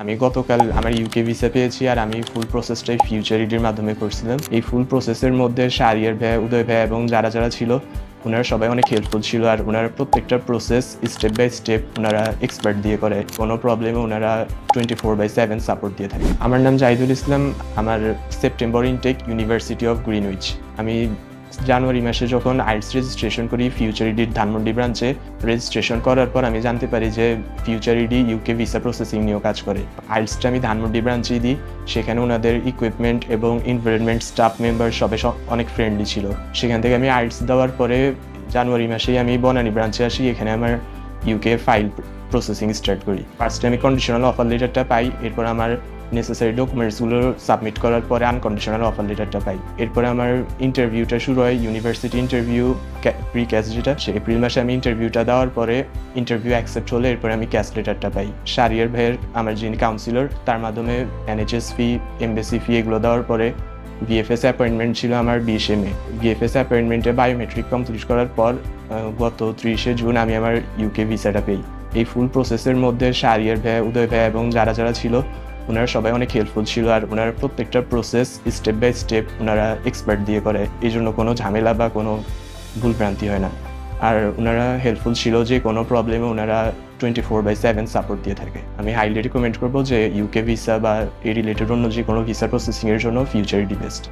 আমি গতকাল আমার ইউকে ভিসা পেয়েছি আর আমি ফুল প্রসেসটাই ফিউচার ইডির মাধ্যমে করছিলাম। এই ফুল প্রসেসের মধ্যে শাহরিয়ার ভাইয়া, উদয় ভাইয়া এবং যারা ছিল ওনারা সবাই অনেক হেল্পফুল ছিল আর ওনারা প্রত্যেকটা প্রসেস স্টেপ বাই স্টেপ ওনারা এক্সপার্ট দিয়ে করে। কোনো প্রবলেমে ওনারা 24/7 সাপোর্ট দিয়ে থাকে। আমার নাম জাহিদুল ইসলাম। আমার September intact university of Greenwich. আমি জানুয়ারি মাসে যখন আইএলটিএস রেজিস্ট্রেশন করি ফিউচার ইডির ধানমন্ডি ব্রাঞ্চে, রেজিস্ট্রেশন করার পর আমি জানতে পারি যে future ED UK visa processing নিয়েও কাজ করে। আইএলটিএসটা আমি ধানমন্ডি ব্রাঞ্চেই দিই। সেখানে ওনাদের ইকুইপমেন্ট এবং এনভায়রনমেন্ট স্টাফ মেম্বার সব অনেক ফ্রেন্ডলি ছিল। সেখান থেকে আমি আইএলটিএস দেওয়ার পরে জানুয়ারি মাসেই আমি বনানী ব্রাঞ্চে আসি। এখানে আমার ইউকে ফাইল প্রসেসিং স্টার্ট করি। ফার্স্টে আমি কন্ডিশনাল অফার লেটারটা পাই, এরপর আমার নেসেসারি ডকুমেন্টসগুলো সাবমিট করার পরে আনকন্ডিশনাল অফার লেটারটা পাই। এরপরে আমার ইন্টারভিউটা শুরু হয়, ইউনিভার্সিটি ইন্টারভিউ, প্রি ক্যাস যেটা, সে এপ্রিল মাসে আমি ইন্টারভিউটা দেওয়ার পরে ইন্টারভিউ অ্যাকসেপ্ট হলে এরপরে আমি ক্যাস লেটারটা পাই। শাহরিয়ার ভাইয়ের, আমার যিনি কাউন্সিলর, তার মাধ্যমে এনএচএস ফি, এমবেসি ফি এগুলো দেওয়ার পরে বিএফএস অ্যাপয়েন্টমেন্ট ছিল আমার 20 মে। বিএফএস অ্যাপয়েন্টমেন্টে বায়োমেট্রিক কমপ্লিট করার পর গত 30 জুন আমি আমার ইউকে ভিসাটা পাই। এই ফুল প্রসেসের মধ্যে শাহরিয়ার ভাইয়া, উদয় ভাইয়া এবং যারা ছিল ওনারা সবাই অনেক হেল্পফুল ছিল আর ওনারা প্রত্যেকটা প্রসেস স্টেপ বাই স্টেপ ওনারা এক্সপার্ট দিয়ে করে। এই জন্য কোনো ঝামেলা বা কোনো ভুলভ্রান্তি হয় না। আর ওনারা হেল্পফুল ছিল, যে কোনো প্রবলেমে ওনারা 24/7 সাপোর্ট দিয়ে থাকে। আমি হাইলি রিকমেন্ড করবো যে ইউকে ভিসা বা এই রিলেটেড অন্য যে কোনো ভিসা প্রসেসিংয়ের জন্য ফিউচার ইডি বেস্ট।